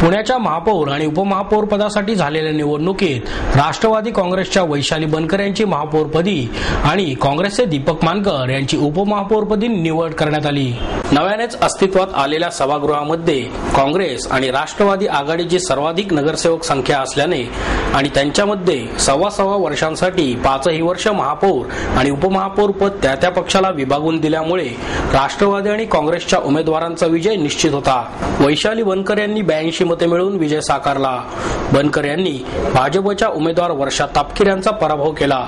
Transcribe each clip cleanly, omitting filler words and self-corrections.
पुण्याच्या महापौर आणि उपमहापौर पदासाठी झालेल्या निवडणुकीत राष्ट्रवादी काँग्रेसच्या वैशाली बनकर यांची महापौरपदी आणि काँग्रेसचे दीपक मानकर यांची उपमहापौरपदी निवड करण्यात आली। नव्यानेच अस्तित्वात आलेल्या सभागृहामध्ये काँग्रेस आणि राष्ट्रवादी आघाडीची सर्वाधिक नगरसेवक संख्या असल्याने आणि त्यांच्यामध्ये सव्वा वर्षांसाठी 5ही वर्ष महापौर आणि उपमहापौर पद त्या पक्षाला विभागून दिल्यामुळे राष्ट्रवादी आणि काँग्रेसच्या उमेदवारांचा विजय निश्चित होता। वैशाली बनकर यांनी 82 मते मिळवून विजय साकारला। बनकर यांनी भाजपच्या उमेदवार वर्षा तापकीर यांचा पराभव केला।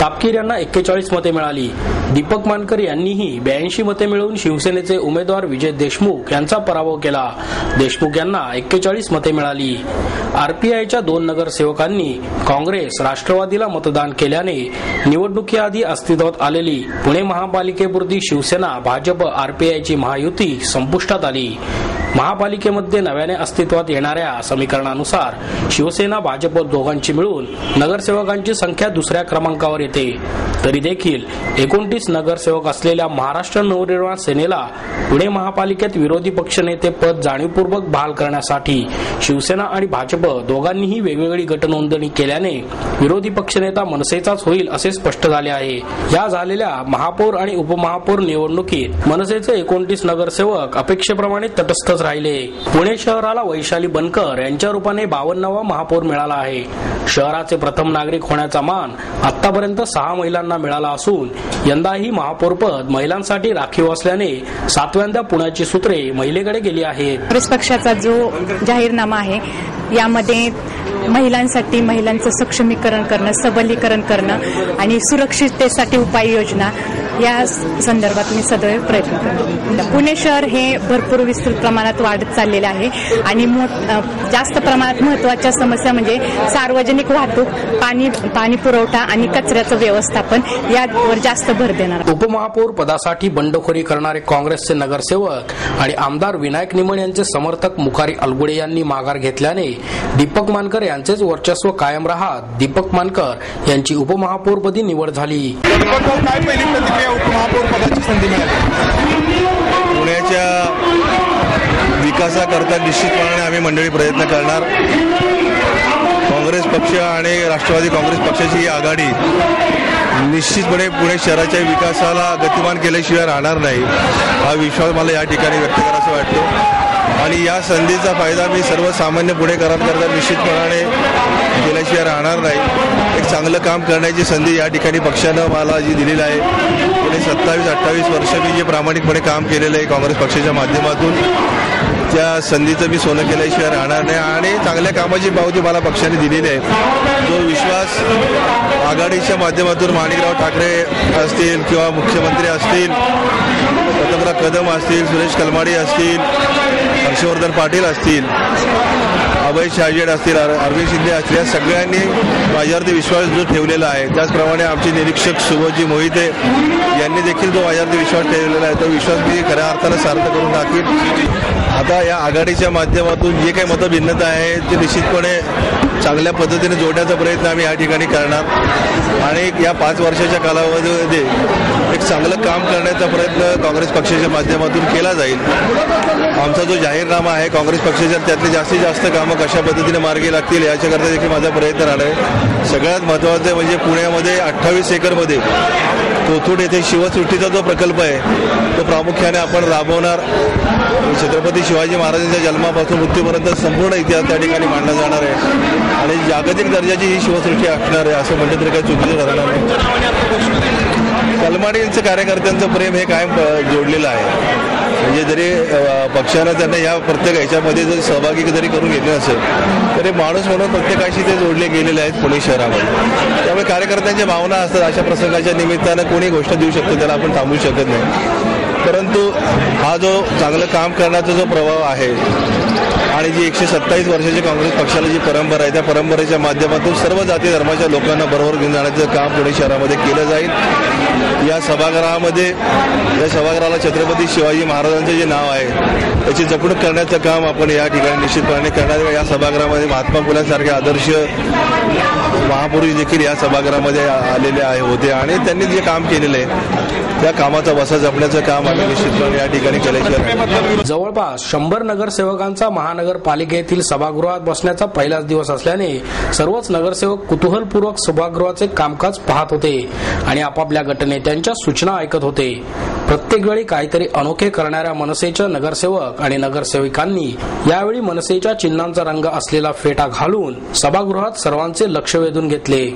तापकीर यांना 41 मते मिळाली। दीपक मानकर यांनीही 82 मते मिळवून शिवसेनेचे उमेदवार विजय देशमुख यांचा पराभव केला। देशमुख यांना 41 मते मिळाली। आरपीआयच्या 2 नगरसेवकांनी काँग्रेस राष्ट्रवादीला मतदान केल्याने निवडणुकीआधी अस्तित्वात आलेली पुणे महापालिकेपुरती शिवसेना भाजप आरपीआयची महायुती संपुष्टात आली। महापालिकेमध्ये नव्याने अस्तित्वात येणाऱ्या समीकरणानुसार शिवसेना भाजप दोघांची मिळून नगरसेवकांची संख्या दुसऱ्या क्रमांकावर येते। तरी देखील 29 नगरसेवक असलेल्या महाराष्ट्र नवनिर्माण सेनेला पुणे महापालिकेत विरोधी पक्षनेते पद जाणीवपूर्वक बहाल करण्यासाठी शिवसेना आणि भाजप दोघांनीही वेगवेगळी गटनोंदणी केल्याने विरोधी पक्षनेता मनसेचाच होईल असे स्पष्ट झाले आहे। या झालेल्या महापौर आणि उपमहापौर निवडणुकीत मनसेचे 29 नगरसेवक अपेक्षेप्रमाणे तटस्थ राहिले। पुणे शहराला वैशाली बनकर यांच्या रूपाने 52वा महापौर मिळाला आहे। शहराचे प्रथम नागरिक होण्याचा मान आतापर्यंत 6 महिलांना मिळाला असून यंदाही महापौरपद महिलांसाठी राखीव असल्याने 7व्यांदा पुण्याची सूत्रे महिलेकडे गेली आहेत। काँग्रेस पक्षाचा जो जाहीरनामा आहे यामध्ये महिलांसाठी महिलांचं सक्षमीकरण करणं, सबलीकरण करणं आणि सुरक्षिततेसाठी उपाययोजना या संदर्भात मी सदैव प्रयत्न करतो। पुणे शहर हे भरपूर विस्तृत प्रमाणात वाढत चाललेले आहे आणि जास्त प्रमाणात महत्त्वाच्या समस्या म्हणजे सार्वजनिक वाहतूक, पाणी पुरवठा आणि कचऱ्याचं व्यवस्थापन यावर जास्त भर देणार। उपमहापौर पदासाठी बंडखोरी करणारे काँग्रेसचे नगरसेवक आणि आमदार विनायक निमण यांचे समर्थक मुखारी अलगुडे यांनी माघार घेतल्याने दीपक मानकर यांचेच वर्चस्व कायम राहत दीपक मानकर यांची उपमहापौरपदी निवड झाली। उपमहापौर पदाची संधी मिळाली। पुण्याच्या विकासाकरता निश्चितपणे आम्ही मंडळी प्रयत्न करणार। काँग्रेस पक्ष आणि राष्ट्रवादी काँग्रेस पक्षाची ही आघाडी निश्चितपणे पुणे शहराच्या विकासाला गतिमान केल्याशिवाय राहणार नाही हा विश्वास मला या ठिकाणी व्यक्त करायचा वाटतो आणि या संधीचा फायदा मी सर्वसामान्य पुणेकरांकरता निश्चितपणे केल्याशिवाय राहणार नाही। एक चांगलं काम करण्याची संधी या ठिकाणी पक्षानं मला जी दिलेली आहे, पुढे 27-28 वर्ष मी जे प्रामाणिकपणे काम केलेलं आहे काँग्रेस पक्षाच्या माध्यमातून, त्या संधीचं मी सोनं केल्याशिवाय राहणार नाही आणि चांगल्या कामाची पावती मला पक्षाने दिलेली आहे। जो विश्वास आघाडीच्या माध्यमातून माणिकराव ठाकरे असतील किंवा मुख्यमंत्री असतील, पंतप्रधान कदम असतील, सुरेश कलमाडी असतील, हर्षवर्धन पाटील असतील, अभय शाहजेड असतील, अरविंद शिंदे असतील, या सगळ्यांनी माझ्यावरती विश्वास जो ठेवलेला आहे, त्याचप्रमाणे आमचे निरीक्षक शुभजी मोहिते यांनी देखील जो माझ्यावरती विश्वास ठेवलेला आहे तो विश्वास मी खऱ्या अर्थानं सार्थ करून दाखवीन। आता या आघाडीच्या माध्यमातून जे काही मतभिन्नता आहे ते निश्चितपणे चांगल्या पद्धतीने जोडण्याचा प्रयत्न आम्ही या ठिकाणी करणार आणि या 5 वर्षाच्या कालावधीमध्ये एक चांगलं काम करण्याचा प्रयत्न काँग्रेस पक्षाच्या माध्यमातून केला जाईल। आमचा जो जाहीरनामा आहे काँग्रेस पक्षाच्या, त्यातले जास्तीत जास्त कामं कशा पद्धतीने मार्गी लागतील याच्याकरता देखील माझा प्रयत्न राहणार आहे। सगळ्यात महत्त्वाचं म्हणजे पुण्यामध्ये 28 एकरमध्ये कोथरूड येथे शिवसृष्टीचा जो प्रकल्प आहे तो प्रामुख्याने आपण राबवणार। छत्रपती शिवाजी महाराजांच्या जन्मापासून मृत्यूपर्यंत संपूर्ण इतिहास त्या ठिकाणी मांडला जाणार आहे आणि जागतिक दर्जाची ही शिवसृष्टी असणार आहे असं म्हणजे तरी काही चुकीचं ठरणार नाही। कलमाडींचं कार्यकर्त्यांचं प्रेम हे कायम जोडलेलं आहे, म्हणजे जरी पक्षानं त्यांना या प्रत्येक ह्याच्यामध्ये जर सहभागी जरी करून घेतलं असेल तरी माणूस म्हणून प्रत्येकाशी ते जोडले गेलेले आहेत पुणे शहरामध्ये। त्यामुळे कार्यकर्त्यांच्या भावना असतात, अशा प्रसंगाच्या निमित्तानं कोणी गोष्ट देऊ शकतो, त्याला आपण थांबवू शकत नाही। परंतु हा जो चांगलं काम करण्याचा जो प्रभाव आहे आणि जी 127 वर्षाची काँग्रेस पक्षाला जी परंपरा आहे त्या परंपरेच्या माध्यमातून सर्व जाती धर्माच्या लोकांना बरोबर घेऊन जाण्याचं काम पुणे शहरामध्ये केलं जाईल। या सभागृहाला छत्रपती शिवाजी महाराजांचं जे नाव आहे त्याची जपणूक करण्याचं काम आपण या ठिकाणी निश्चितपणे करणार। या सभागृहामध्ये महात्मा फुलेंसारखे आदर्श महापुरुष देखील या सभागृहामध्ये आलेले होते आणि त्यांनी जे काम केलेलं आहे त्या कामाचा वसा जपण्याचं काम आम्ही निश्चितपणे या ठिकाणी केल्याशिवाय. जवळपास 100 नगरसेवकांचा महानगरपालिकेतील सभागृहात बसण्याचा पहिलाच दिवस असल्याने सर्वच नगरसेवक कुतूहलपूर्वक सभागृहाचे कामकाज पाहत होते आणि आपापल्या गटनेत्यांच्या सूचना ऐकत होते. प्रत्येक वेळी काहीतरी अनोखे करणाऱ्या मनसेच्या नगरसेवक आणि नगरसेविकांनी यावेळी मनसेच्या चिन्हांचा रंग असलेला फेटा घालून सभागृहात सर्वांचे लक्ष वेधून घेतले.